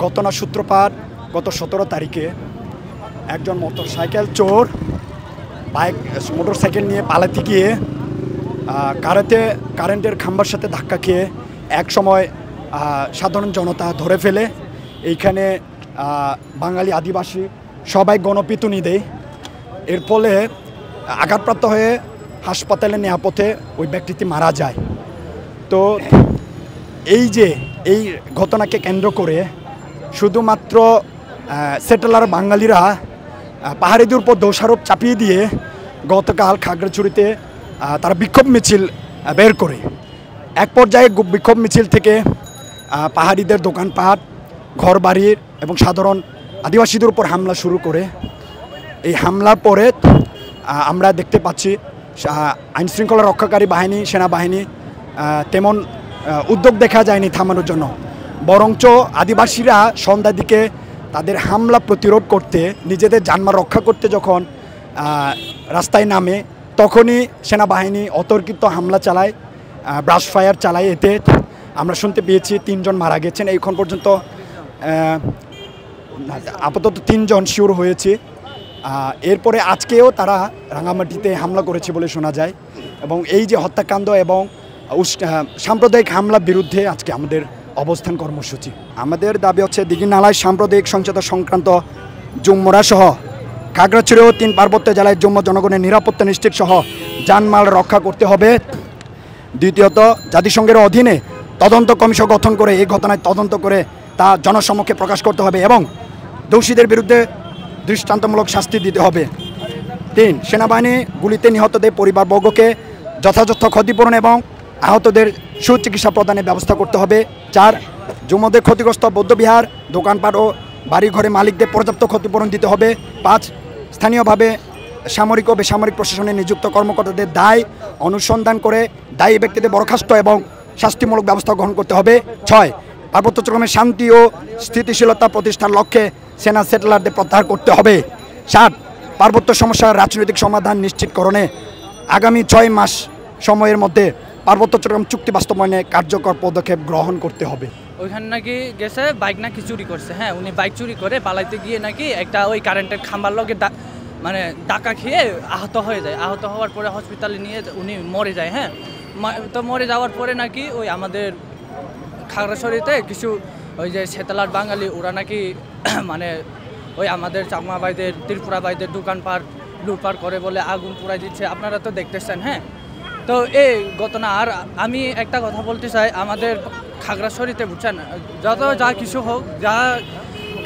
ঘটনার সূত্রপাত গত 17 তারিখে একজন মোটরসাইকেল চোর মোটরসাইকেল নিয়ে পালাতে গিয়ে কারেন্টের খাম্বার সাথে ধাক্কা খেয়ে এক সময় সাধারণ জনতা ধরে ফেলে। এইখানে বাঙালি আদিবাসী সবাই গণপিটুনি দেয়। এর ফলে আঘাতপ্রাপ্ত হয়ে হাসপাতালে নেওয়া পথে ওই ব্যক্তিটি মারা যায়। তো এই ঘটনাকে কেন্দ্র করে শুধুমাত্র সেটেলার বাঙালিরা পাহাড়িদের উপর দোষারোপ চাপিয়ে দিয়ে গতকাল খাগড়াছড়িতে তারা বিক্ষোভ মিছিল বের করে। এক পর্যায়ে বিক্ষোভ মিছিল থেকে পাহাড়িদের দোকানপাট, ঘরবাড়ির এবং সাধারণ আদিবাসীদের উপর হামলা শুরু করে। এই হামলার পরে আমরা দেখতে পাচ্ছি আইনশৃঙ্খলা রক্ষাকারী বাহিনী, সেনাবাহিনী তেমন উদ্যোগ দেখা যায়নি থামানোর জন্য। বরঞ্চ আদিবাসীরা সন্ধ্যার দিকে তাদের হামলা প্রতিরোধ করতে, নিজেদের জানমাল রক্ষা করতে যখন রাস্তায় নামে, তখনই সেনাবাহিনী অতর্কিত হামলা চালায়, ব্রাশ ফায়ার চালায়। এতে আমরা শুনতে পেয়েছি 3 জন মারা গেছেন। এখন পর্যন্ত আপাতত 3 জন শিওর হয়েছে। এরপরে আজকেও তারা রাঙামাটিতে হামলা করেছে বলে শোনা যায়। এবং এই যে হত্যাকাণ্ড এবং সাম্প্রদায়িক হামলার বিরুদ্ধে আজকে আমাদের অবস্থান কর্মসূচি। আমাদের দাবি হচ্ছে দীঘিনালায় সাম্প্রদায়িক সহিংসতা সংক্রান্ত জুম্মরা সহ খাগড়াছড়ি ও 3 পার্বত্য জেলায় জম্মু জনগণের নিরাপত্তা নিশ্চিত সহ জানমাল রক্ষা করতে হবে। দ্বিতীয়ত, জাতিসংঘের অধীনে তদন্ত কমিশন গঠন করে এই ঘটনায় তদন্ত করে তা জনসমক্ষে প্রকাশ করতে হবে এবং দোষীদের বিরুদ্ধে দৃষ্টান্তমূলক শাস্তি দিতে হবে। 3, সেনাবাহিনী গুলিতে নিহতদের পরিবারবর্গকে যথাযথ ক্ষতিপূরণ এবং আহতদের সুচিকিৎসা প্রদানের ব্যবস্থা করতে হবে। 4, জুম্মুদের ক্ষতিগ্রস্ত বৌদ্ধবিহার, দোকানপাট ও বাড়িঘরে মালিকদের পর্যাপ্ত ক্ষতিপূরণ দিতে হবে। 5, স্থানীয়ভাবে সামরিক ও বেসামরিক প্রশাসনে নিযুক্ত কর্মকর্তাদের দায় অনুসন্ধান করে দায়ী ব্যক্তিদের বরখাস্ত এবং শাস্তিমূলক ব্যবস্থা গ্রহণ করতে হবে। 6, পার্বত্য চট্টগ্রামের শান্তি ও স্থিতিশীলতা প্রতিষ্ঠার লক্ষ্যে সেনা সেটেলারদের প্রত্যাহার করতে হবে। 7, পার্বত্য সমস্যার রাজনৈতিক সমাধান নিশ্চিতকরণে আগামী 6 মাস সময়ের মধ্যে পার্বত্য চট্টগ্রাম চুক্তি বাস্তবায়নে কার্যকর পদক্ষেপ গ্রহণ করতে হবে। ওইখানে নাকি গেছে বাইক নাকি চুরি করছে। হ্যাঁ, উনি বাইক চুরি করে পালাইতে গিয়ে নাকি একটা ওই কারেন্টের খাম্বার লগে মানে ডাকা খেয়ে আহত হয়ে যায়। আহত হওয়ার পরে হসপিটালে নিয়ে উনি মরে যায়। হ্যাঁ, তো মরে যাওয়ার পরে নাকি ওই আমাদের খাগড়াছড়িতে কিছু ওই যে সেতালার বাঙালি ওরা নাকি মানে ওই আমাদের চাকমা ভাইদের, ত্রিপুরা ভাইদের দোকানপাট লুটপাট করে বলে আগুন পুড়াই দিচ্ছে। আপনারা তো দেখতেছেন। হ্যাঁ, তো এই ঘটনা। আর আমি একটা কথা বলতে চাই, আমাদের খাগড়াছড়িতে বুঝছেন, যা কিছু হোক, যা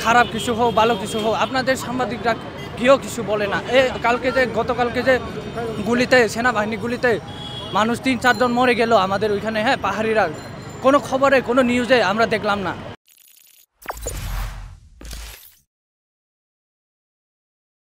খারাপ কিছু হোক, ভালো কিছু হোক, আপনাদের সাংবাদিকরা কেউ কিছু বলে না। গতকালকে যে গুলিতে, সেনাবাহিনী গুলিতে মানুষ 3-4 জন মরে গেল আমাদের ওইখানে। হ্যাঁ, পাহাড়িরা কোনো খবরে, কোনো নিউজে আমরা দেখলাম না।